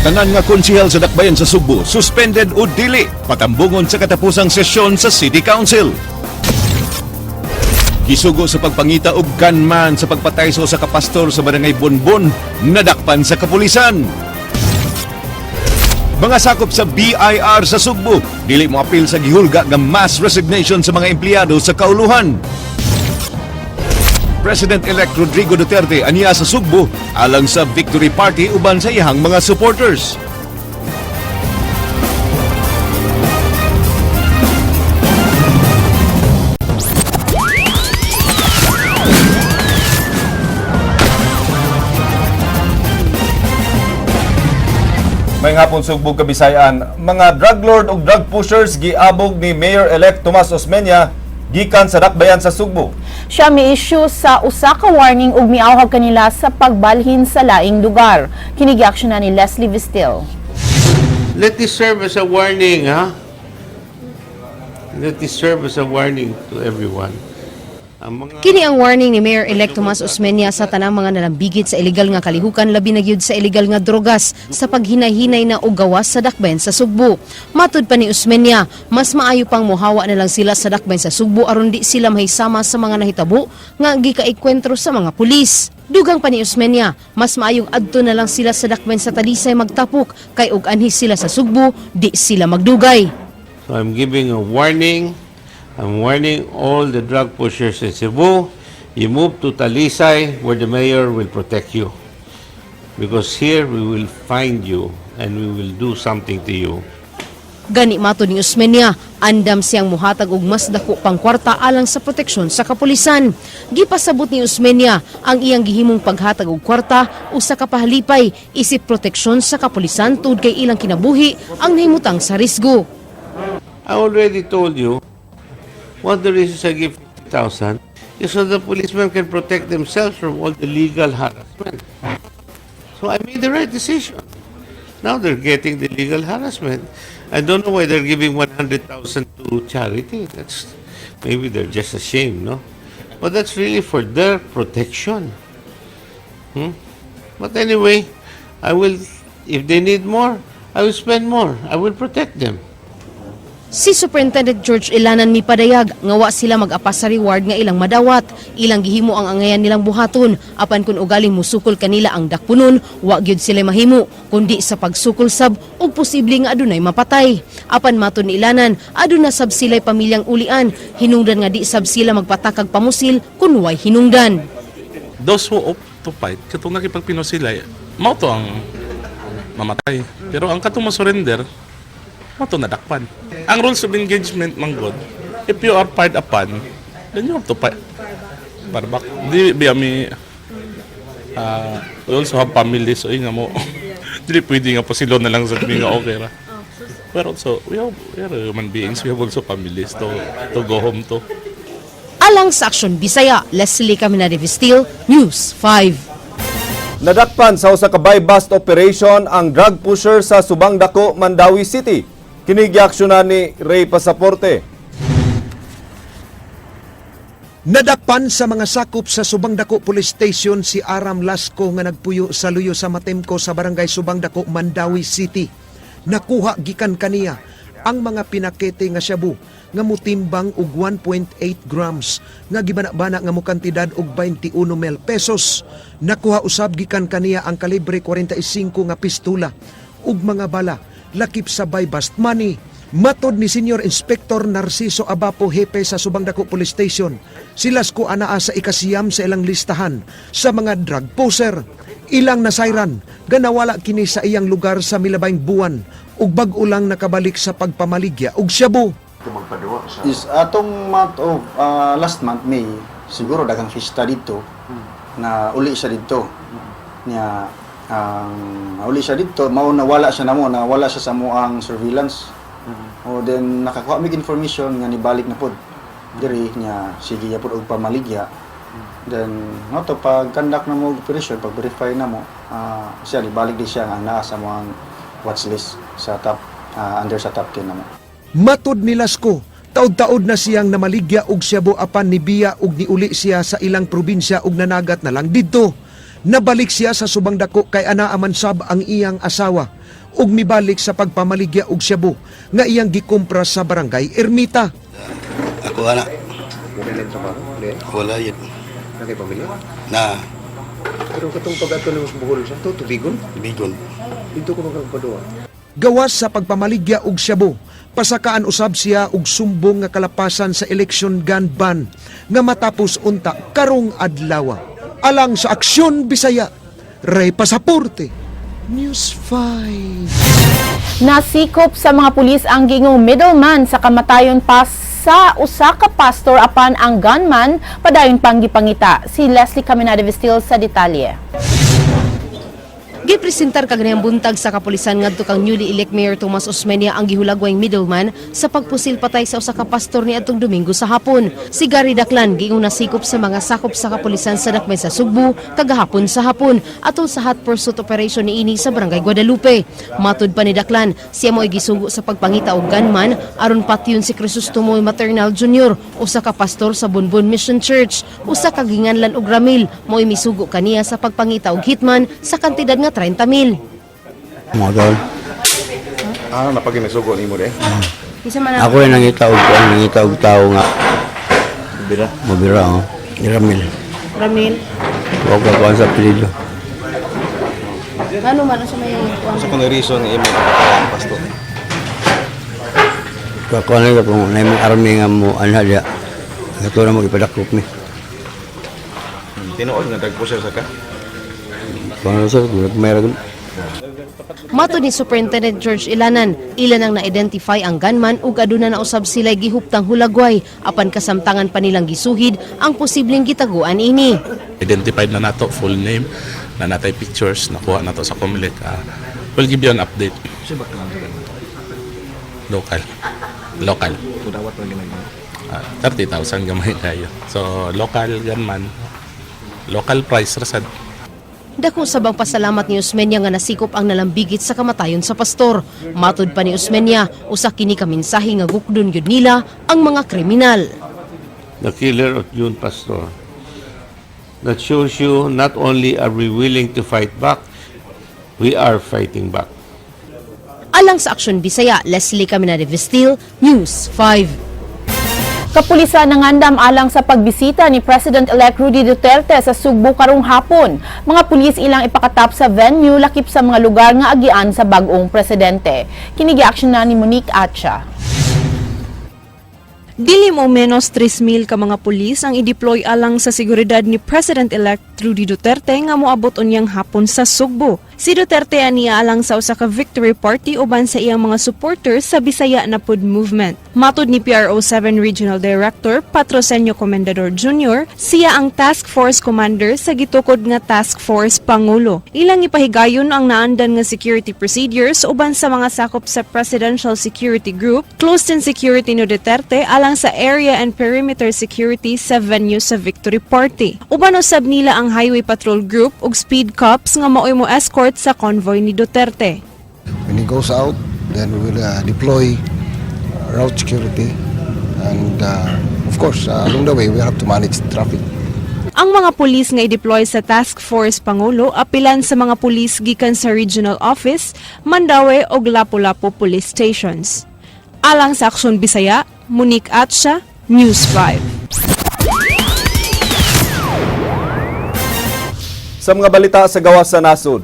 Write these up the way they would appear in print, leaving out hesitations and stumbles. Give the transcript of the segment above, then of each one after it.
Tanan nga konsehal sa dakbayan sa Sugbo, suspended o dili patambungon sa katapusang sesyon sa City Council. Gisugo sa pagpangita og gunman sa pagpatay sa usa ka pastor sa barangay Bonbon, nadakpan sa kapulisan. Mga sakop sa BIR sa Sugbo, dili mo apil sa gihulga nga mass resignation sa mga empleyado sa kauluhan. President-elect Rodrigo Duterte aniya sa Sugbo alang sa Victory Party uban sa iyang mga supporters. May hapon Sugbog Kabisayan, mga drug lord ug drug pushers giabog ni Mayor-elect Tomas Osmeña gikan sa dakbayan sa Sugbo. Siya may issue sa usa ka warning ug miawhag kanila sa pagbalhin sa laing lugar. Kinigiaksyon na ni Leslie Vistil. Let this serve as a warning, ha? Let this serve as a warning to everyone. Kini ang warning ni Mayor-elect Tomas Osmeña sa tanang mga nalambigit sa illegal nga kalihukan, labi na gyud sa illegal nga drogas sa paghinay-hinay na og gawas sa dakbayan sa Sugbo. Matud pa ni Osmeña, mas maayo pang mohawa na lang sila sa dakbayan sa Sugbo aron di sila mahisama sa mga nahitabo nga gikaikwentro sa mga pulis. Dugang pa ni Osmeña, mas maayong adto na lang sila sa dakbayan sa Talisay magtapok kay og anhi sila sa Sugbo, di sila magdugay. So I'm giving a warning. I'm warning all the drug pushers in Cebu, you move to Talisay where the mayor will protect you. Because here we will find you and we will do something to you. Gani mato ni Osmeña, andam siyang muhatag og mas dako pang kwarta alang sa proteksyon sa kapulisan. Gipasabot ni Osmeña ang iyang gihimong paghatag og kwarta usa ka pahalipay isip proteksyon sa kapulisan tungod kay ilang kinabuhi ang nahimutang sa risgo. I already told you, one of the reasons I give 50,000 is so the policemen can protect themselves from all the legal harassment. So I made the right decision. Now they're getting the legal harassment. I don't know why they're giving 100,000 to charity. That's maybe they're just ashamed, no? But that's really for their protection. But anyway, I will, if they need more, I will spend more. I will protect them. Si Superintendent George Ilanan mipadayag nga wa sila mag-apas sa reward nga ilang madawat, ilang gihimo ang angayan nilang buhaton, apan kun ugaling musukol kanila ang dakpunon, wa gyud sila mahimo kundi sa pagsukol sab ug posible nga adunay mapatay. Apan matud ni Ilanan, aduna sab sila'y pamilyang ulian, hinungdan nga di sab sila magpatakag pamusil kun way hinungdan. Those who opt to fight, katong nakipagpinusilay, mao to ang mamatay. Pero ang katong surrender, mao to nadakpan. Ang rules of engagement man god, if you are fired upon, then you have to fight. Barbak. Di biyami, we also have family, so nga mo, di pwede nga pasilo na lang sa nga okay ra. Pero also, we are human beings, we have also families to go home to. Alang sa Aksyon Bisaya, Leslie Caminade Vistil, News 5. Nadakpan sa usa ka buy-bust operation ang drug pusher sa Subang Dako, Mandawi City. Kinigiaksyonan ni Ray Pasaporte. Nadakpan sa mga sakop sa Subang Dako Police Station si Aram Lasco nga nagpuyo sa luyo sa Matemco sa barangay Subang Dako, Mandawi City. Nakuha gikan kaniya ang mga pinakete nga shabu nga mutimbang og 1.8 grams nga gibana-bana nga mo kantidad og 21 mil pesos. Nakuha usab gikan kaniya ang kalibre 45 nga pistola ug mga bala lakip sa buy-bust money. Matod ni Senior Inspector Narciso Abapo, hepe sa Subang Dako Police Station, si Lasco anaa sa ikasiyam sa ilang listahan sa mga drug poser. Ilang nasayran, ganawala kini sa iyang lugar sa milabayng buwan ug bag-o lang nakabalik sa pagpamaligya ug shabu. Is atong month of last month May, siguro daghang fiesta dito na uli siya dito. Nya uli siya dito, mao nawala siya sa mo ang surveillance. O then nakakuha mig information nga nibalik na pod. Diri nya sige ya pod og pamaligya. Then no to pag conduct na mo operation, pag verify na mo, siya nibalik di siya nga naa sa mo ang watchlist sa top under sa top 10 na mo. Matod ni Lasco, taod-taod na siyang namaligya og shabu apan nibiya og niuli siya sa ilang probinsya og nanagat na lang didto. Nabalik siya sa subang dako kay anaa man sab ang iyang asawa ug mibalik sa pagpamaligya og shabu nga iyang gikumpra sa barangay Ermita. Ako anak. Wala yun. Nakipamilya? Na, Pero katong pag-ato ng buhol sa to, tubigon? bigon. Dito ko magpaduwa. Gawas sa pagpamaligya og shabu, pasakaan usab siya og sumbong nga kalapasan sa election gun ban nga matapos unta karong adlaw. Alang sa Aksyon Bisaya, Ray Pasaporte, News 5. Nasikop sa mga pulis ang gingong middleman sa kamatayon pa sa usa ka pastor apan ang gunman padayon pang gipangita. Si Leslie Caminada Vistil sa detalye. Gipresentar kaganayang buntag sa kapulisan ngadto kang newly elect Mayor Tomas Osmeña ang gihulagway middleman sa pagpusil patay sa usa ka pastor niadtong Domingo sa hapon. Si Gary Daclan giingong nasikop sa mga sakop sa kapulisan sa Dakbayn sa Sugbo kagahapon sa hapon atol sa hot pursuit operation niini sa Barangay Guadalupe. Matud pa ni Daclan, siya mo'y gisugo sa pagpangita og gunman aron patyon si Crisostomo Maternal Jr. usa ka pastor sa Bonbon Mission Church. Usa ka ginganlan og ramil mo'y misugo kaniya sa pagpangita og hitman sa kantidad nga 30,000. Mga tol. Napaginasugo ni mo de. Ako yung nangita og tao nga. Mabira, oh. Ramil. Ramil, Huwag ka kuhan sa apelido. ano man sa may Kung reason, may kapatang pasto. Kakuhan lang kung na yung army nga mo anha diya. Ito na mo ipadakop ni. Tinuod nga tagpuser sa ka? Kung ano sir, gulat may ragon. Matud ni Superintendent George Ilanan, ilan ang na-identify ang gunman ug aduna na usab sila'y gihuptang hulagway apan kasamtangan pa nilang gisuhid ang posibleng gitaguan ini. Identified na nato full name, na natay pictures, nakuha nato sa Comelec. We'll give you an update. Local. Tudawat mo ginagawa. 30,000 gamay kayo. So, local gunman, local price rasad. Dako sabang pasalamat ni Osmeña nga nasikop ang nalambigit sa kamatayon sa pastor. Matud pa ni Osmeña, usa kini ka mensahe nga gukdon gyud nila ang mga kriminal. The killer of June Pastor. That shows you not only are we willing to fight back, we are fighting back. Alang sa Aksyon Bisaya, Leslie Caminada Vistil, News 5. Kapulisan nangandam alang sa pagbisita ni President-elect Rudy Duterte sa Sugbo karong hapon. Mga pulis ilang ipakatap sa venue lakip sa mga lugar nga agian sa bag-ong presidente. Kinigi-aksyon na ni Monique Atcha. Dili mo menos 3,000 ka mga pulis ang i-deploy alang sa seguridad ni President-elect Rudy Duterte nga moabot unyang hapon sa Sugbo. Si Duterte aniya alang sa usa ka victory party uban sa iyang mga supporters sa Bisaya na Pud Movement. Matud ni PRO7 Regional Director Patrocinio Comendador Jr., siya ang Task Force Commander sa gitukod nga Task Force Pangulo. Ilang ipahigayon ang naandan nga security procedures uban sa mga sakop sa Presidential Security Group, closed-in security ni Duterte alang sa area and perimeter security sa venue sa victory party. Uban usab nila ang Highway Patrol Group ug Speed Cops nga maoy mo escort sa convoy ni Duterte. When he goes out, then we will deploy route security. And of course, along the way, we have to manage traffic. Ang mga pulis nga i-deploy sa Task Force Pangulo apilan sa mga pulis gikan sa Regional Office, Mandaue ug Lapu-Lapu Police Stations. Alang sa Aksyon Bisaya, Monique Atcha, News 5. Sa mga balita sa gawas sa nasod.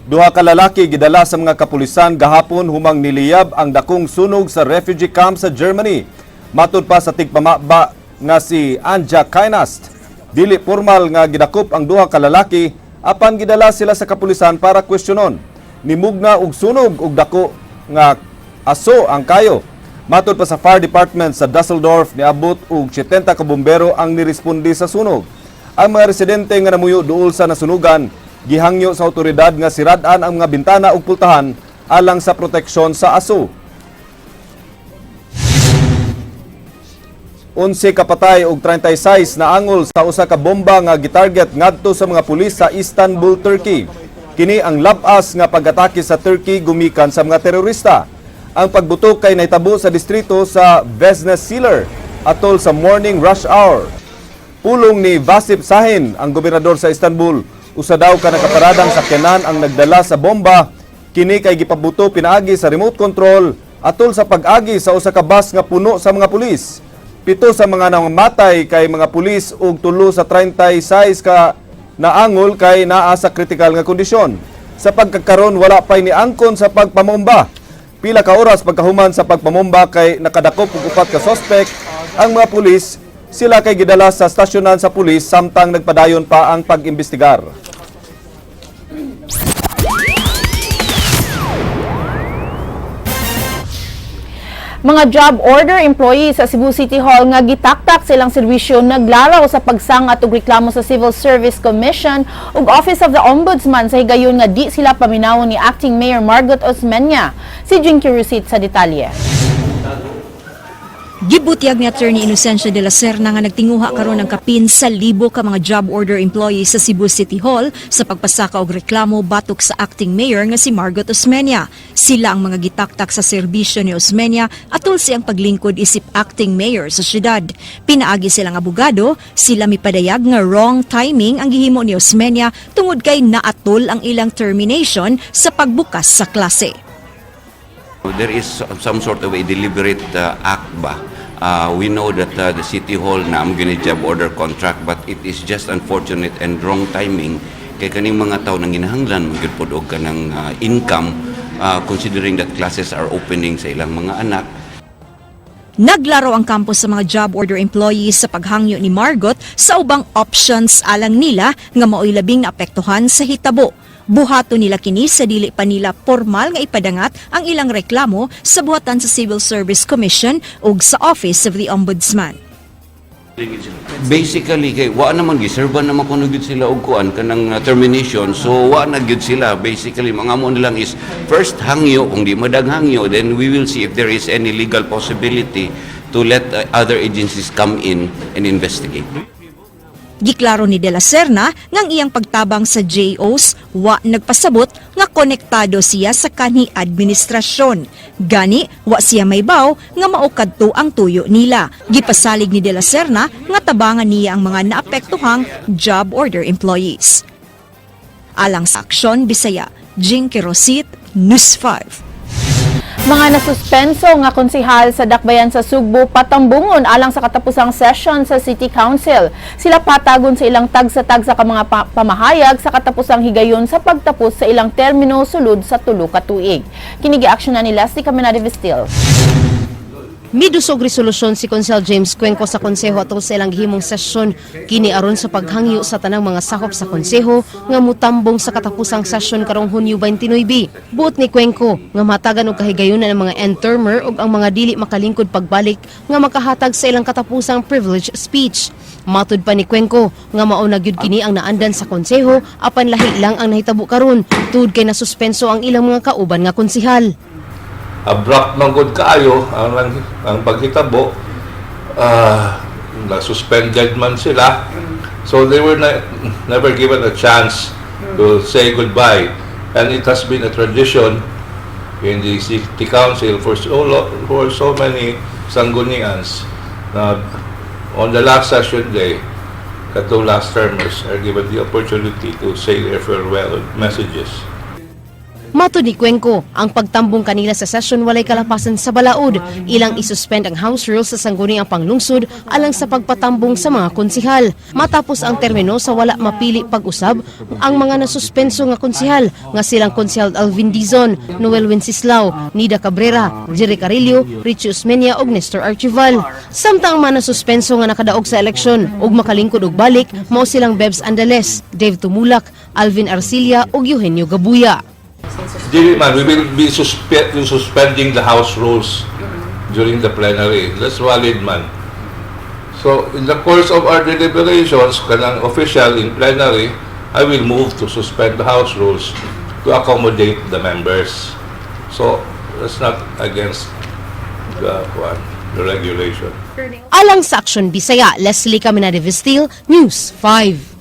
Duha ka lalaki gidala sa mga kapulisan gahapon humang niliyab ang dakong sunog sa refugee camp sa Germany. Matud pa sa tigpamaba nga si Anja Kainast, dili formal nga gidakop ang duha ka lalaki apan gidala sila sa kapulisan para kwestiyonon. Nimugna og sunog og dako nga aso ang kayo. Matud pa sa fire department sa Dusseldorf niabot og 70 ka bombero ang niresponde sa sunog. Ang mga residente nga namuyo duol sa nasunugan gihangyo sa otoridad nga sirad-an ang mga bintana ug pultahan alang sa proteksyon sa aso. 11 kapatay ug 36 na angol sa usa ka bomba nga gitarget ngadto sa mga pulis sa Istanbul, Turkey. Kini ang labas nga pag-atake sa Turkey gumikan sa mga terorista. Ang pagbutok kay nahitabo sa distrito sa Vesnesiler atol sa morning rush hour. Pulong ni Vasip Sahin, ang gobernador sa Istanbul. Usa daw ka nakaparadang sakyanan ang nagdala sa bomba. Kini kay gipabuto pinaagi sa remote control atol sa pag-agi sa usa ka bus nga puno sa mga pulis. 7 sa mga namatay kay mga pulis ug 3 sa 36 ka naangol kay naa sa kritikal nga kondisyon. Sa pagkakaron wala pay ni angkon sa pagpamomba. Pila ka oras pagkahuman sa pagpamomba kay nakadakop og 4 ka suspect ang mga pulis. Sila kay gidala sa stasyonan sa pulis samtang nagpadayon pa ang pag-imbestigar. Mga job order employees sa Cebu City Hall nga gitaktak silang serbisyo naglaraw sa pagsangat og reklamo sa Civil Service Commission ug Office of the Ombudsman sa higayon nga di sila paminawon ni Acting Mayor Margot Osmeña. Si Jinky Rusit sa detalye. Gibutyag ni Attorney Inocencio de la Serna nga nagtinguha karon ng kapin sa libo ka mga job order employees sa Cebu City Hall sa pagpasaka og reklamo batok sa acting mayor nga si Margot Osmeña. Sila ang mga gitaktak sa serbisyo ni Osmeña atol siyang paglingkod isip acting mayor sa syudad. Pinaagi silang abogado, sila mipadayag nga wrong timing ang gihimo ni Osmeña tungod kay naatol ang ilang termination sa pagbukas sa klase. There is some sort of a deliberate act ba? We know that the City Hall na among job order contract, but it is just unfortunate and wrong timing kay kaning mga tao nang ginahanglan magyud og kanang income considering that classes are opening sa ilang mga anak. Naglaro ang campus sa mga job order employees sa paghangyo ni Margot sa ubang options alang nila nga mao'y labing naapektuhan sa hitabo. Buhato nila kini sa dili pa nila formal nga ipadangat ang ilang reklamo sa buhatan sa Civil Service Commission ug sa Office of the Ombudsman. Basically kay wa naman giserban naman kuno gyud sila og kuan kanang termination, so wa na gyud sila. Basically mga amo nilang is first hangyo, kung di madag hangyo then we will see if there is any legal possibility to let other agencies come in and investigate. Giklaro ni De La Serna ngang iyang pagtabang sa JOs wa nagpasabot nga konektado siya sa kanhi administrasyon. Gani wa siya maybaw nga mao kadto ang tuyo nila. Gipasalig ni De La Serna nga tabangan niya ang mga naapektuhang job order employees. Alang sa Aksyon Bisaya, Jinky Rusit, News 5. Mga nasuspenso nga konsehal sa dakbayan sa Sugbo patambungon alang sa katapusang session sa City Council. Sila patagon sa ilang tagsa-tagsa ka mga pamahayag sa katapusang higayon sa pagtapos sa ilang termino sulod sa 3 ka tuig. Kini gi-aksyonan ni Leslie Caminada Vistil. Midusog resolusyon si Konsel James Cuenco sa konseho atol sa ilang gihimong sesyon kini aron sa paghangyo sa tanang mga sakop sa konseho nga mutambong sa katapusang sesyon karong Hunyo 29. Buot ni Cuenco nga matagan og kahigayonan ang mga end-termer ug ang mga dili makalingkod pagbalik nga makahatag sa ilang katapusang privilege speech. Matud pa ni Cuenco nga mao na gyud kini ang naandan sa konseho apan lahi lang ang nahitabo karon tud kay nasuspenso ang ilang mga kauban nga konsehal. Abrupt man gud kaayo ang paghitabo, na-suspended man sila, so they were never given a chance to say goodbye, and it has been a tradition in the City Council for so many Sanggunians na on the last session day, katong last termers are given the opportunity to say their farewell messages. Matud ni Cuenco, ang pagtambong kanila sa session walay kalapasan sa balaod. Ilang isuspend ang House Rules sa sangguniang panglungsod alang sa pagpatambong sa mga konsehal. Matapos ang termino sa wala mapili pag-usab, ang mga nasuspenso nga konsehal nga silang Konsehal Alvin Dizon, Noel Wenceslao, Nida Cabrera, Jerry Carillo, Richie Osmeña ug Nestor Archival. Samtang mga nasuspenso nga nakadaog sa eleksyon ug makalingkod og balik mao silang Bebs Andales, Dave Tumulak, Alvin Arcilla ug Eugenio Gabuya. Dili man, we will be suspending the House rules during the plenary. That's valid man. So, in the course of our deliberations, kanang official in plenary, I will move to suspend the House rules to accommodate the members. So, that's not against the regulation. Alang sa Aksyon Bisaya, Leslie Caminada Vistil, News 5.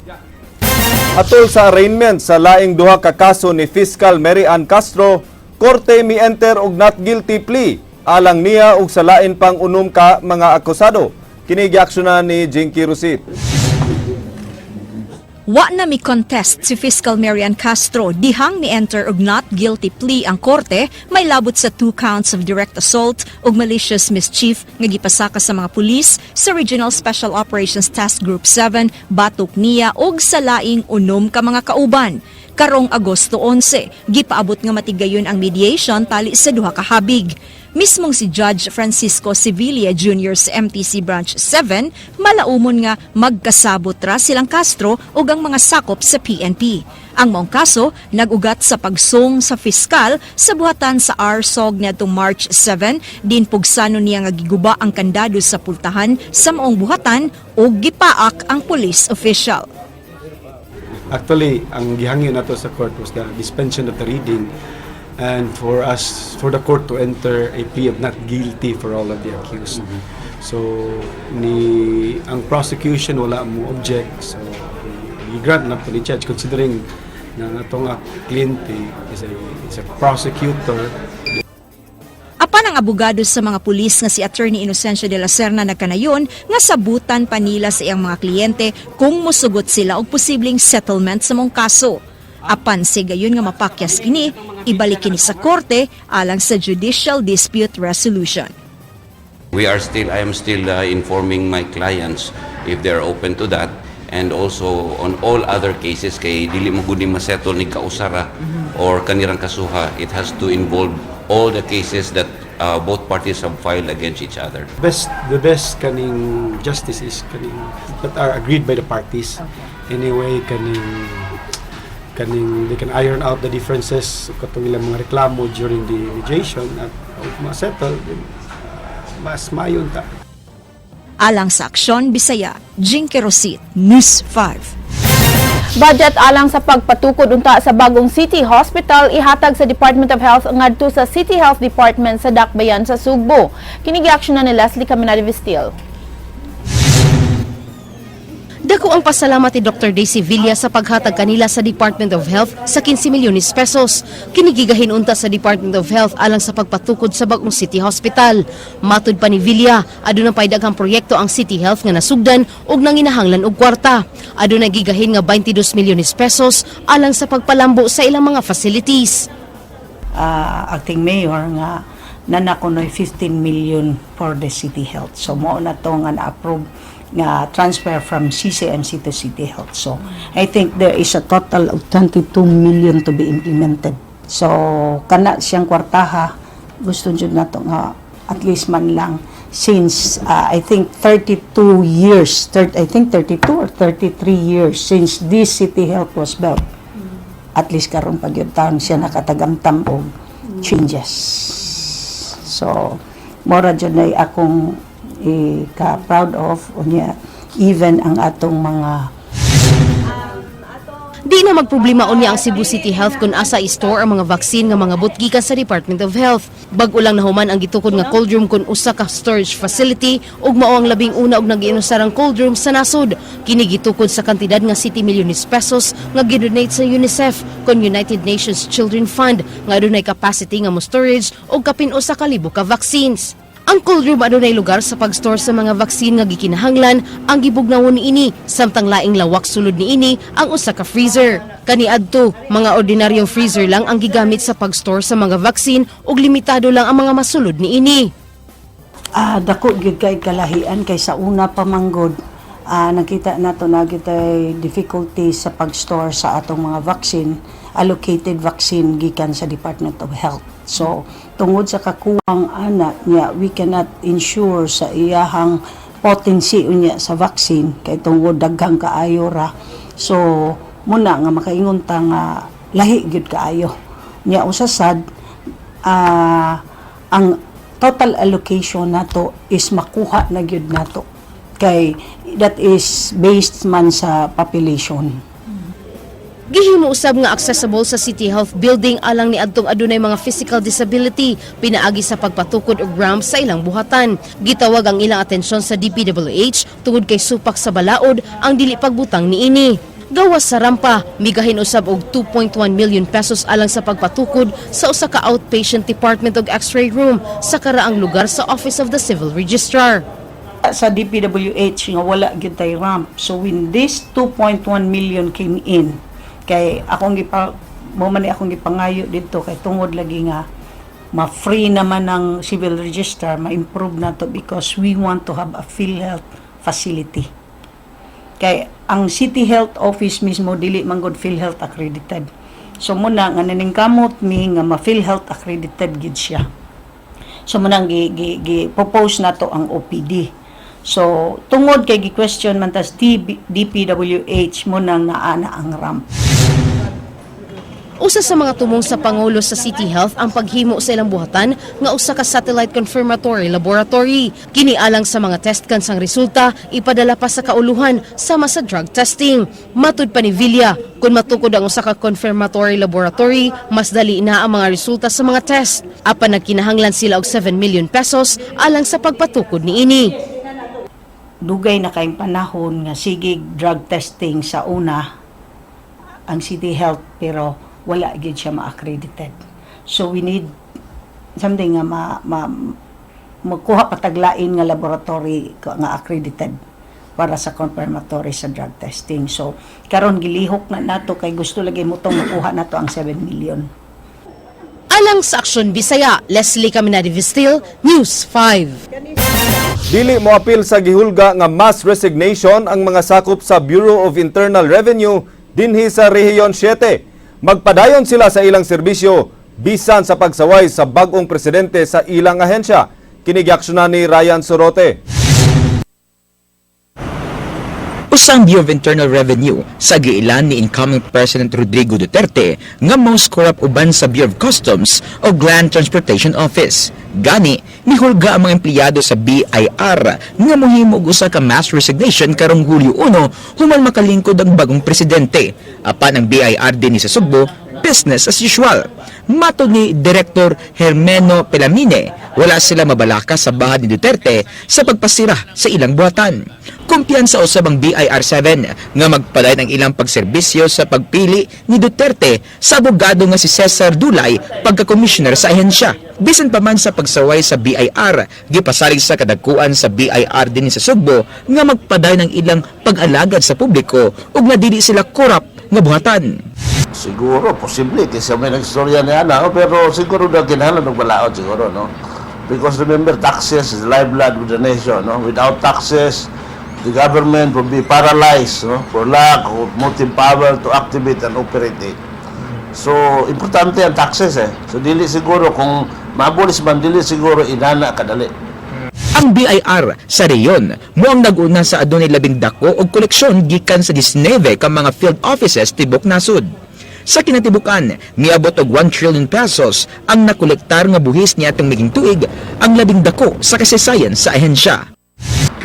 Atol sa arraignment sa laing duha ka kaso ni Fiscal Mary Ann Castro, korte mi-enter og not guilty plea alang niya ug sa lain pang unom ka mga akusado. Kini giaksyonan ni Jinky Rusit. Wa na mi contest si Fiscal Marian Castro dihang mi-enter og not guilty plea ang korte may labot sa 2 counts of direct assault ug malicious mischief nga gipasaka sa mga pulis sa Regional Special Operations Task Group 7 batok niya og sa laing 6 ka mga kauban. Karong Agosto 11, gipaabot nga matigayon ang mediation tali sa duha ka habig. Mismong si Judge Francisco Sevilla Jr. sa MTC Branch 7, malaumon nga magkasabot ra silang Castro ug ang mga sakop sa PNP. Ang maong kaso, nag-ugat sa pagsong sa fiskal sa buhatan sa RSOG nitong March 7, din pugsano niya nga giguba ang kandado sa pultahan sa maong buhatan ug gipaak ang police official. Actually, ang gihangyo nato sa court was the suspension of the reading and for the court to enter a plea of not guilty for all of the accused. So, ang prosecution wala mo object. So, i-grant na po ni judge considering na atong kliyente is a prosecutor. Apan ang abogado sa mga pulis nga si Attorney Inocencio de la Serna nagkanayon nga sabutan pa nila sa iyang mga kliyente kung musugot sila og posibleng settlement sa mong kaso. Apan si gayon nga mapakyas kini, ibalik kini sa korte alang sa judicial dispute resolution. I am still informing my clients if they're open to that, and also on all other cases kay dili mo gud ma-settle ni kausara or kanirang kasuha. It has to involve all the cases that both parties have filed against each other. The best kaning justice is kaning that are agreed by the parties. Anyway, kaning they can iron out the differences katong ilang mga reklamo during the mediation at ma-settle, mas mayon ta. Alang sa Aksyon, Bisaya, Jinky Rosit, News 5. Budget alang sa pagpatukod unta sa bagong City Hospital ihatag sa Department of Health ngadto sa City Health Department sa Dakbayan sa Sugbo. Kini gi-aksyon na ni Leslie Caminada Vistil. Dako ang pasalamat ni Dr. Daisy Villa sa paghatag kanila sa Department of Health sa 15 milyones pesos. Kinigigahin unta sa Department of Health alang sa pagpatukod sa bagong City Hospital. Matud pa ni Villa, aduna pay daghang proyekto ang City Health nga nasugdan ug nanginahanglan og kwarta. Aduna gigahin nga 22 milyones pesos alang sa pagpalambo sa ilang mga facilities. Acting Mayor nga nanakunoy 15 million for the City Health. So mo na to nga na-approve nga transfer from CCMC to City Health. So, I think there is a total of 22 million to be implemented. So, kana siyang kwartaha, gusto nyo na ito nga at least man lang since I think 32 years, I think 32 or 33 years since this City Health was built. At least karon pag yung taon siya nakatagamtam og changes. So, mora dyan ay akong ka-proud of unya even ang atong mga Di na magproblema unya ang Cebu City Health kung asa i-store ang mga vaccine nga mga butgikan sa Department of Health. Bag-o lang nahuman ang gitukod nga cold room kun usa ka storage facility ug mao ang labing una og nagiinusarang cold room sa nasod. Kini gitukod sa kantidad nga 70 milyones pesos nga gidonate sa UNICEF kon United Nations Children Fund nga adunay capacity nga mo storage og kapin usa ka libo ka vaccines. Ang cold room adunay lugar sa pag-store sa mga vaccine nga gikinahanglan ang gibugnawon niini samtang laing lawak sulod niini ang usa ka freezer. Kaniadto, mga ordinaryong freezer lang ang gigamit sa pag-store sa mga vaccine ug limitado lang ang mga masulod niini. Dako gyud kay kalahian kay sa una pa manggod nakita nato na gitay difficulty sa pag-store sa atong mga vaccine, allocated vaccine gikan sa Department of Health. So, tungod sa kakuwang ana niya, we cannot ensure sa iyahang potency unya sa vaccine kay tungod daghang kaayo ra. So, muna nga makaingon ta nga lahi gyud kaayo. Nya usasad ang total allocation nato is makuha na gyud nato. Kay that is based man sa population. Gihimo usab nga accessible sa City Health Building alang ni adtong adunay mga physical disability pinaagi sa pagpatukod og ramp sa ilang buhatan. Gitawag ang ilang atensyon sa DPWH tungod kay supak sa balaod ang dili pagbutang niini. Gawas sa rampa, migahin usab og 2.1 million pesos alang sa pagpatukod sa usa ka outpatient department og X-ray room sa karaang lugar sa Office of the Civil Registrar. Sa DPWH nga wala gyud tay ramp. So when this 2.1 million came in, kay akong akong gipangayo dito kay tungod lagi nga ma-free naman ng civil register, ma-improve na to because we want to have a PhilHealth facility. Kay ang City Health Office mismo dili man gud PhilHealth accredited. So muna nga naningkamot mi nga ma-PhilHealth accredited gid siya. So muna gi-propose na to ang OPD. So tungod kay gi-question man tas DPWH muna nga ana ang ramp. Usa sa mga tumong sa Pangulo sa City Health ang paghimo sa ilang buhatan nga usa ka satellite confirmatory laboratory. Kini alang sa mga test kan sang resulta ipadala pa sa kauluhan sama sa drug testing. Matud pa ni Villa, kung matukod ang usa ka confirmatory laboratory, mas dali na ang mga resulta sa mga test. Apan nagkinahanglan sila og 7 million pesos alang sa pagpatukod niini. Dugay na kayong panahon nga sige drug testing sa una ang City Health pero wala gid siya ma-accredited. So we need something nga makuha pataglain nga laboratory nga accredited para sa confirmatory sa drug testing. So karon gilihok na nato kay gusto lagi mo tong makuha nato ang 7 million. Alang sa Aksyon Bisaya, Leslie Caminadi Vistil, News 5. Dili mo apil sa gihulga nga mass resignation ang mga sakop sa Bureau of Internal Revenue dinhi sa Rehiyon 7. Magpadayon sila sa ilang serbisyo bisan sa pagsaway sa bagong presidente sa ilang ahensya. Kinigiaksyonan ni Ryan Sorote. Usang Bureau of Internal Revenue sa giilan ni incoming President Rodrigo Duterte nga most corrupt uban sa Bureau of Customs o Land Transportation Office. Gani, nihulga ang mga empleyado sa BIR nga mohimo og usa ka mass resignation karong Hulyo 1 human makalingkod ang bagong presidente. Apan ang BIR din sa Sugbo, business as usual. Mato ni Director Hermeno Pelamine, wala sila mabalaka sa bahad ni Duterte sa pagpasira sa ilang buhatan. Kumpiyansa usab ang BIR7 nga magpaday ng ilang pagserbisyo sa pagpili ni Duterte sa abogado nga si Cesar Dulay pagka-commissioner sa ahensya. Bisan pa man sa pagsaway sa BIR, gipasalig sa kadagkuan sa BIR din sa Sugbo nga magpaday ng ilang pag-alagad sa publiko ug nga dili sila korap nga buhatan. Siguro, posible, kasi may nag-istorya niya na, pero siguro na kinahanglan ng balaod siguro, no? Because remember, taxes is the lifeblood of the nation, no? Without taxes, the government will be paralyzed, no? For lack of motive power to activate and operate it. So, importante ang taxes, eh. So, dili siguro, kung maabolis man, dili siguro inana kadali. Ang BIR sa reyon mo ang nag-una sa adunay 12 og koleksyon gikan sa 19 ka mga field offices tibok nasud. Sa kinatibukan, miabot og 1 trillion pesos ang nakolektar nga buhis niya atong miging tuig ang 12 sa kasaysayan sa ahensya.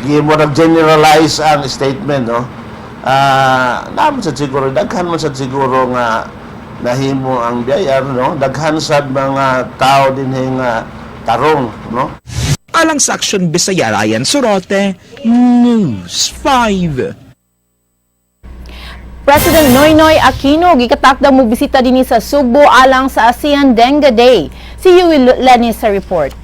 Hindi mo nag-generalize ang statement, no? Naman sa siguro, daghan mo sa siguro nga nahimo ang BIR, no? Daghan sa mga tao din nga tarong, no? Alang sa Aksyon Bisaya, Ryan Sorote, News 5. President Noynoy Aquino gikatakdang mo bisita dinhi sa Sugbo alang sa ASEAN Dengue Day. Si Yui Lenny sa report.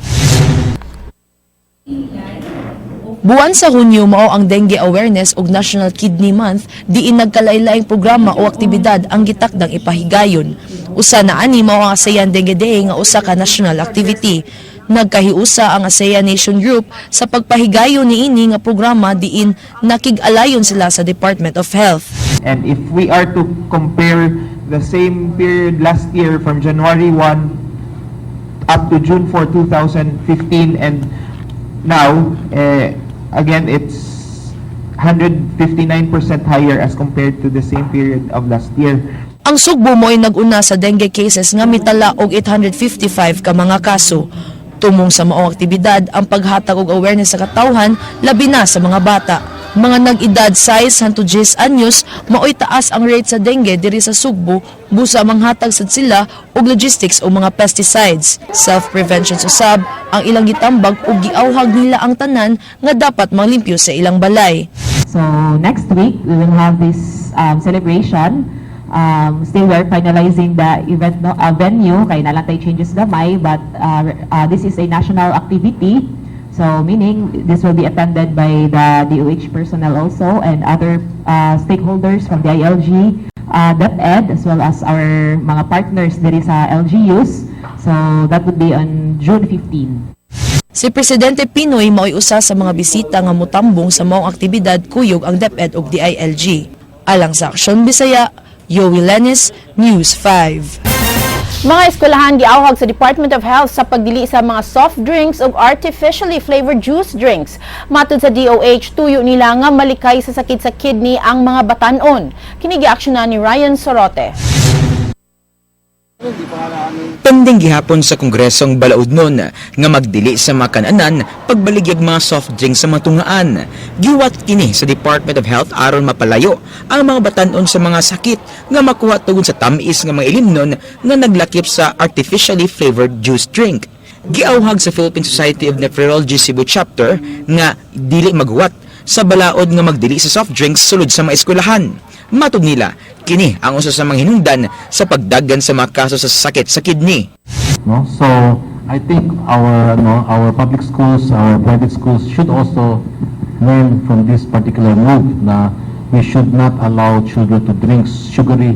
Buwan sa Hunyo mao ang Dengue Awareness ug National Kidney Month diin nagkalain-laing programa o aktibidad ang gitakdang ipahigayon. Usa na ani mao ang ASEAN Dengue Day nga usa ka national activity. Nagkahiusa ang ASEAN Nation Group sa pagpahigayon niini nga programa diin nakig-alayon sila sa Department of Health. And if we are to compare the same period last year from January 1 up to June 4, 2015 and now, again, it's 159% higher as compared to the same period of last year. Ang Sugbo mo'y nag-una sa dengue cases nga mitala og 855 ka mga kaso. Tumong sa maong aktibidad ang paghatag og awareness sa katawhan labi na sa mga bata. Mga nag-edad 6 hangtod 10 anyos maoy taas ang rate sa dengue diri sa Sugbo busa manghatag sad sila og logistics o mga pesticides. Self-prevention usab ang ilang gitambag ug giawhag nila ang tanan nga dapat manglimpyo sa ilang balay. So next week we will have this celebration. Still we're finalizing the event venue kay nalang tay changes gamay but this is a national activity. So meaning this will be attended by the DOH personnel also and other stakeholders from the ILG, DepEd, as well as our mga partners diri sa LGUs. So that would be on June 15. Si Presidente Pinoy mao'y usa sa mga bisita nga motambong sa maong aktibidad kuyog ang DepEd ug DILG. Alang sa Aksyon Bisaya, Yowie Lenis, News 5. Mga eskwelahan giawhag sa Department of Health sa pagdili sa mga soft drinks ug artificially flavored juice drinks. Matod sa DOH, tuyo nila nga malikay sa sakit sa kidney ang mga batan-on. Kini giaksyonan ni Ryan Sorote. Pending gihapon sa Kongresong balaudnon nga magdili sa makanan pagbaligyag mga soft drinks sa matungaan. Giwat kini sa Department of Health aron mapalayo ang mga batan-on sa mga sakit nga makuha tungod sa tamis nga mga ilimnon nga naglakip sa artificially flavored juice drink. Giawhag sa Philippine Society of Nephrology Cebu chapter nga dili maghuwat sa balaod nga magdili sa soft drinks sulod sa mga eskwelahan. Matod nila, kini ang usa sa mga hinungdan sa pagdaggan sa mga kaso sa sakit sa kidney. No, so I think our public schools, our private schools should also learn from this particular move na we should not allow children to drink sugary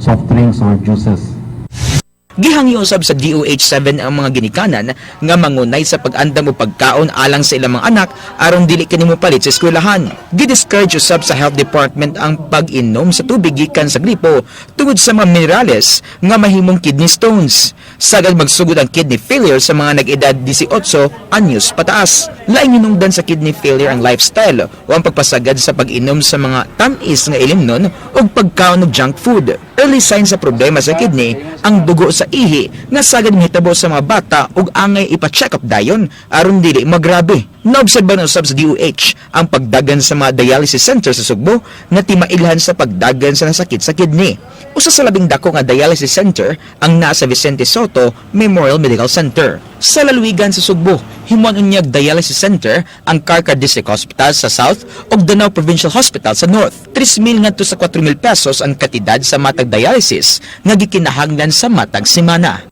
soft drinks or juices. Gihangyo usab sa DOH-7 ang mga ginikanan nga mangunay sa pag-andam o pagkaon alang sa ilang mga anak aron dili kini mopalit sa eskwelahan. Gidiscourage usab sa Health Department ang pag-inom sa tubig gikan sa gripo tungod sa mga minerales nga mahimong kidney stones. Sagad magsugod ang kidney failure sa mga nag-edad 18 anyos pataas. Laing hinungdan sa kidney failure ang lifestyle o ang pagpasagad sa pag-inom sa mga tamis nga ilimnon o pagkaon og junk food. Early signs sa problema sa kidney ang dugo sa ihi nga sagad mahitabo sa mga bata ug angay ipa-check up dayon aron dili magrabe. Naobserbahan usab sa DOH ang pagdagan sa mga dialysis center sa Sugbo nga timailhan sa pagdagan sa nasakit sa kidney. Usa sa labing dako nga dialysis center ang nasa Vicente Soto Memorial Medical Center. Sa Laluigan sa Sugbo, himuan unyag dialysis center ang Carcar District Hospital sa South ug Danao Provincial Hospital sa North. 3,000 ngadto sa 4,000 pesos ang katidad sa matag dialysis nga gikinahanglan sa matag semana.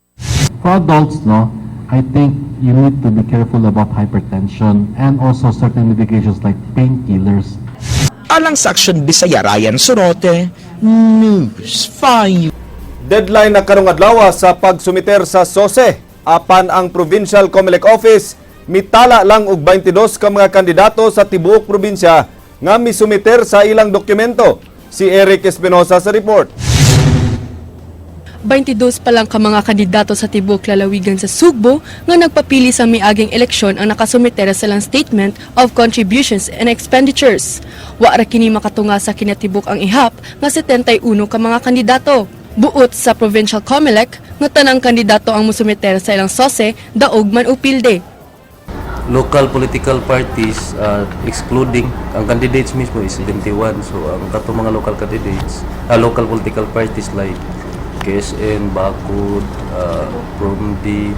For adults, no, I think you need to be careful about hypertension and also certain medications like painkillers. Alang sa Aksyon Bisaya, Ryan Sorote, News 5. Deadline na karong adlaw sa pagsumiter sa SOSE. Apan ang Provincial Comelec Office mitala lang og 22 ka mga kandidato sa tibuok probinsya nga misumiter sa ilang dokumento. Si Eric Espinosa sa report. 22 pa lang ka mga kandidato sa tibuok lalawigan sa Sugbo nga nagpapili sa miaging eleksyon ang nakasumitera sa lang Statement of Contributions and Expenditures. Wa ra kini makatunga sa kinatibuk ang ihap nga 71 ka mga kandidato. Buot sa Provincial Comelec nga tanang kandidato ang musumitera sa ilang SOSE, daog man upilde. Local political parties, excluding ang candidates mismo is 71. So ang katong mga local candidates, local political parties like KSN, Bakud, Promdi,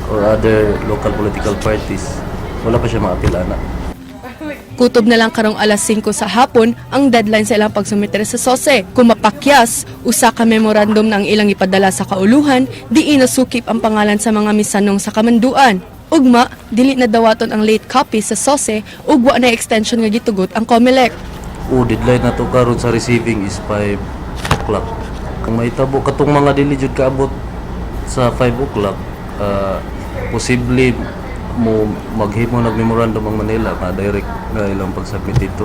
or other local political parties, wala pa siya maapilana. Kutob na lang karong alas 5 sa hapon ang deadline sa ilang pagsumiter sa SOSE. Kung mapakyas, usa ka memorandum na ang ilang ipadala sa kauluhan, di inasukip ang pangalan sa mga misanong sa kamanduan. Ugma, dili na dawaton ang late copy sa SOSE ug wa na extension nga gitugot ang COMELEC. Deadline na to karon sa receiving is 5 o'clock. Kung mahitabo katong mga dili jud kaabot sa 5 o'clock, posible mo maghimo ng memorandum ang Manila na direct na ilang pag-submit dito.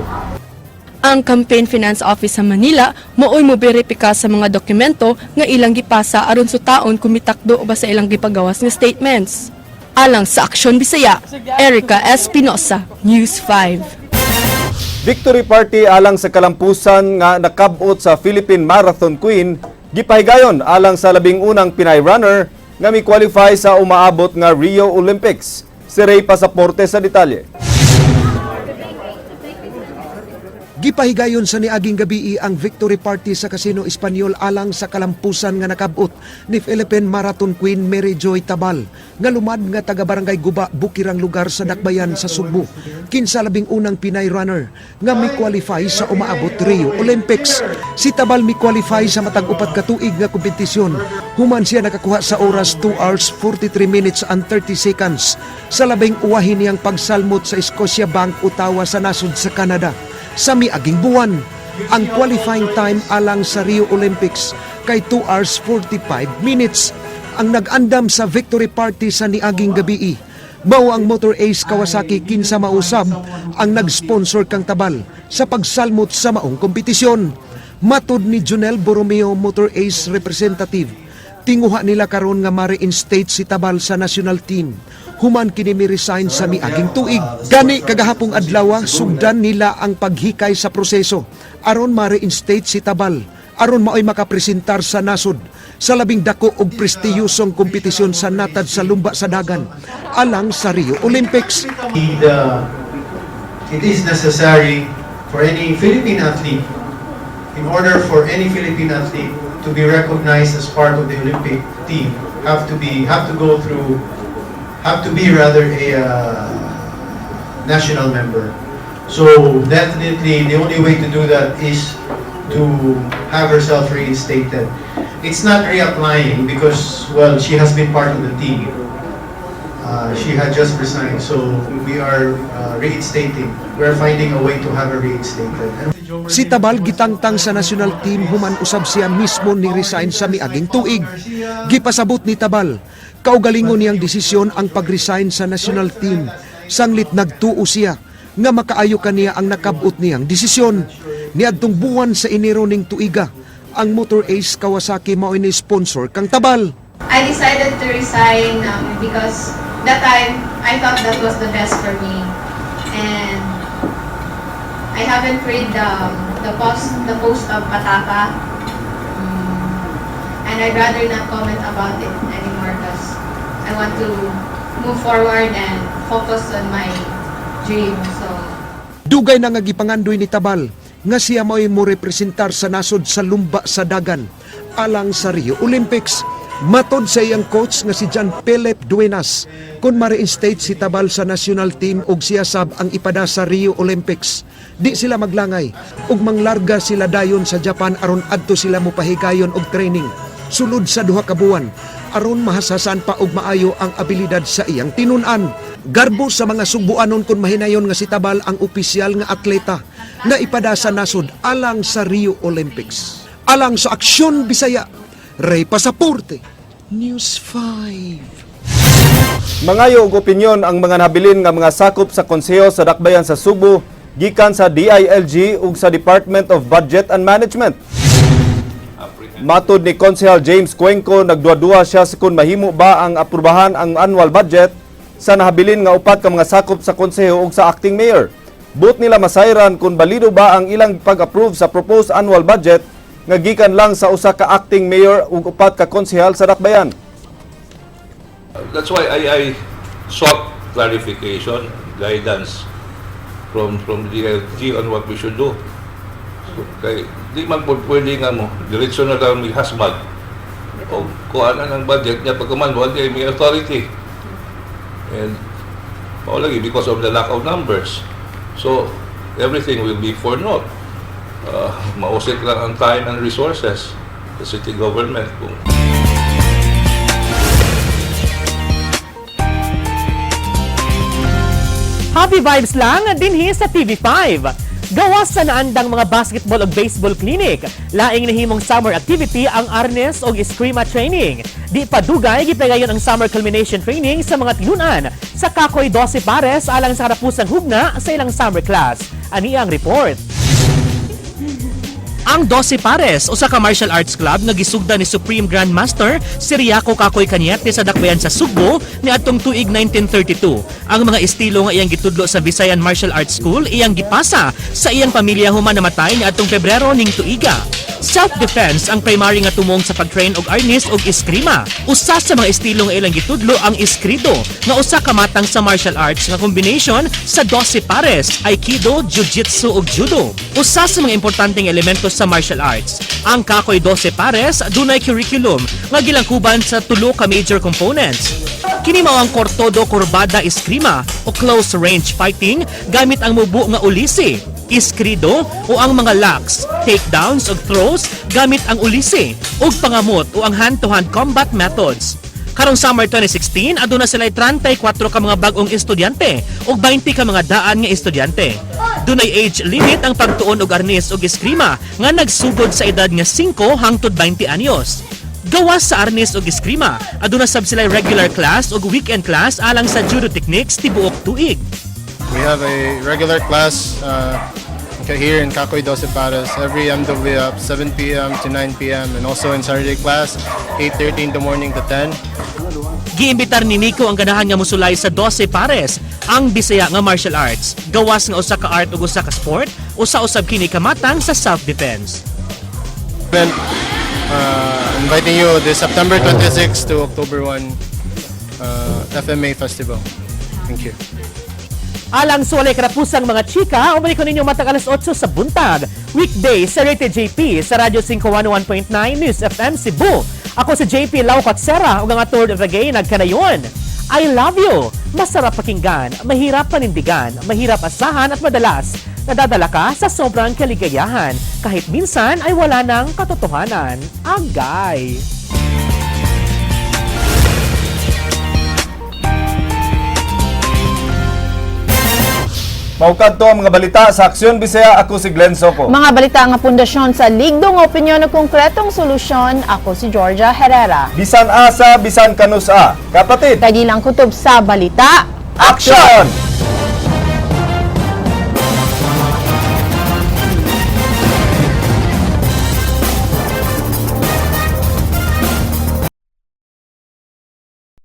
Ang Campaign Finance Office sa Manila mooy mo beripika sa mga dokumento nga ilang gipasa aron sutaon kung mitakdo o ba sa ilang gipagawas nga statements. Alang sa Aksyon Bisaya, Erica Espinosa, News 5. Victory Party alang sa kalampusan nga nakabot sa Philippine Marathon Queen, gipahigayon alang sa labing unang Pinay runner nga mi-qualify sa umaabot nga Rio Olympics. Si Ray Pasaporte sa detalye. Gipahigayon sa niaging gabi ang victory party sa Casino Espanyol alang sa kalampusan nga nakabot ni Philippine Marathon Queen Mary Joy Tabal nga lumad nga taga Barangay Guba, Bukirang lugar sa Dakbayan sa Sugbo. Kinsa labing unang Pinay runner nga mi-qualify sa umaabot Rio Olympics. Si Tabal mi-qualify sa matag upat ka tuig nga kompetisyon. Human siya nakakuha sa oras 2 hours 43 minutes and 30 seconds sa labing uwahin niyang pagsalmot sa Scotia Bank, Ottawa sa nasod sa Canada. Sa miaging buwan, ang qualifying time alang sa Rio Olympics kay 2 hours 45 minutes. Ang nag-andam sa victory party sa niaging gabi, mao ang Motor Ace Kawasaki kinsa mausab ang nag-sponsor kang Tabal sa pagsalmot sa maong kompetisyon. Matud ni Jonel Borromeo, Motor Ace representative, tinguha nila karon nga ma-reinstate si Tabal sa national team. Human kini mi-resign sa miaging tuig. Gani kagahapong adlaw sugdan nila ang paghikay sa proseso aron ma-reinstate si Tabal aron maoy makapresentar sa nasod sa labing dako og prestiyosong kompetisyon sa natad sa lumba sa dagan alang sa Rio Olympics. It is necessary for any Philippine athlete, in order for any Philippine athlete to be recognized as part of the Olympic team, have to be rather a national member. So definitely the only way to do that is to have herself reinstated. It's not reapplying because, well, she has been part of the team. She had just resigned, so we are reinstating. We're finding a way to have her reinstated. Si Tabal gitangtang sa national team human usab siya mismo ni resign sa miaging tuig. Gipasabot ni Tabal, kaugalingon niyang desisyon ang pag-resign sa national team. Sanglit nagtuo siya nga makaayo kaniya ang nakabot niyang desisyon. Niadtong buwan sa Enero ning tuiga, ang Motor Ace Kawasaki mao ni sponsor kang Tabal. I decided to resign because that time I thought that was the best for me, and I haven't read the post of Pataka, and I'd rather not comment about it anymore because I want to move forward and focus on my dream. So Dugay na nga gipangandoy ni Tabal nga siya mo'y mo representar sa nasod sa lumba sa dagan alang sa Rio Olympics. Matod sa iyang coach nga si John Philip Duenas, kung ma-reinstate si Tabal sa national team og siya sab ang ipada sa Rio Olympics, di sila maglangay ug manglarga sila dayon sa Japan aron adto sila mopahigayon og training sulod sa duha ka buwan aron mahasasan pa og maayo ang abilidad sa iyang tinun-an. Garbo sa mga Sugbuanon kung mahinayon nga si Tabal ang opisyal nga atleta na ipada sa nasod alang sa Rio Olympics. Alang sa Aksyon Bisaya, Ray Pasaporte, News 5. Mangayo og opinyon ang mga nabilin nga mga sakop sa konseho sa Dakbayan sa Sugbo gikan sa DILG ug sa Department of Budget and Management. Matud ni Konsehal James Cuenco, nagduwa-duwa siya sa kung mahimo ba ang aprubahan ang annual budget sa nahabilin nga upat ka mga sakop sa konseho ug sa acting mayor. But nila masayran kung balido ba ang ilang pag-approve sa proposed annual budget nga gikan lang sa usa ka acting mayor ug upat ka konsehal sa Dakbayan. That's why I sought clarification, guidance from DLG on what we should do. So, kay di man po pwede nga mo, diretso na lang may hasmag o kuha na ng budget niya pagkaman wala may authority. And lagi because of the lack of numbers. So, everything will be for naught. Mausik lang ang time and resources sa city government. Happy vibes lang dinhi sa TV5. Gawas sa naandang mga basketball o baseball clinic. Laing nahimong summer activity ang Arnes o Eskrima training. Di pa dugay gipegayon ang summer culmination training sa mga tinunan sa Kakoy 12 Pares alang sa karapusang hugna sa ilang summer class. Ani ang report. Ang 12 Pares, usa ka martial arts club nga gisugda ni Supreme Grandmaster Siriaco Kakoy Cañete sa dakbayan sa Sugbo niadtong tuig 1932. Ang mga estilo nga iyang gitudlo sa Visayan Martial Arts School iyang gipasa sa iyang pamilya human namatay niadtong Pebrero ning tuiga. Self-defense ang primary nga tumong sa pag-train og arnis og eskrima. Usa sa mga estilo nga ilang gitudlo ang iskrido nga usa ka matang sa martial arts nga combination sa 12 Pares, Aikido, Jiu-Jitsu ug Judo. Usa sa mga importanteng elemento sa martial arts, ang Kakoy 12 Pares dunay curriculum nga gilangkuban sa tulo ka major components. Kini mao ang kortodo kurbada eskrima o close range fighting gamit ang mubo nga ulisi, iskrido o ang mga locks, takedowns o throws gamit ang ulisi ug pangamot o ang hand-to-hand combat methods. Karong summer 2016, aduna sila 34 ka mga bag-ong estudyante ug 20 ka mga daan nga estudyante. Dunay age limit ang pagtuon og arnis ug eskrima nga nagsugod sa edad nga 5 hangtod 20 anyos. Gawas sa arnis ug eskrima, aduna sab sila regular class ug weekend class alang sa judo techniques tibuok tuig. We have a regular class here in Kakoy 12 Pares every MW 7 p.m. to 9 p.m. and also in Saturday class 8:30 in the morning to 10. Giimbitar ni Nico ang ganahan nga musulay sa 12 Pares, ang Bisaya nga martial arts. Gawas nga usa ka art ug usa ka sport, usa usab kini kamatang sa self-defense. Inviting you this September 26 to October 1 FMA Festival. Thank you. Alang sa walay karapusang mga chika, umalik ko ninyo matag alas 8 sa buntag. Weekday sa Rated JP sa Radyo 511.9 News FM Cebu. Ako si JP Laucat Serra, ug ang Tour of the Gay nagkanayon. I love you! Masarap pakinggan, mahirap panindigan, mahirap asahan at madalas nadadala ka sa sobrang kaligayahan. Kahit minsan ay wala ng katotohanan. Agay! Maukad to ang mga balita sa Aksyon Bisaya. Ako si Glenn Soco. Mga balita nga pundasyon sa ligdong opinyon o konkretong solusyon. Ako si Georgia Herrera. Bisan asa, bisan kanusa. Kapatid, Kay di lang kutob sa balita. Aksyon!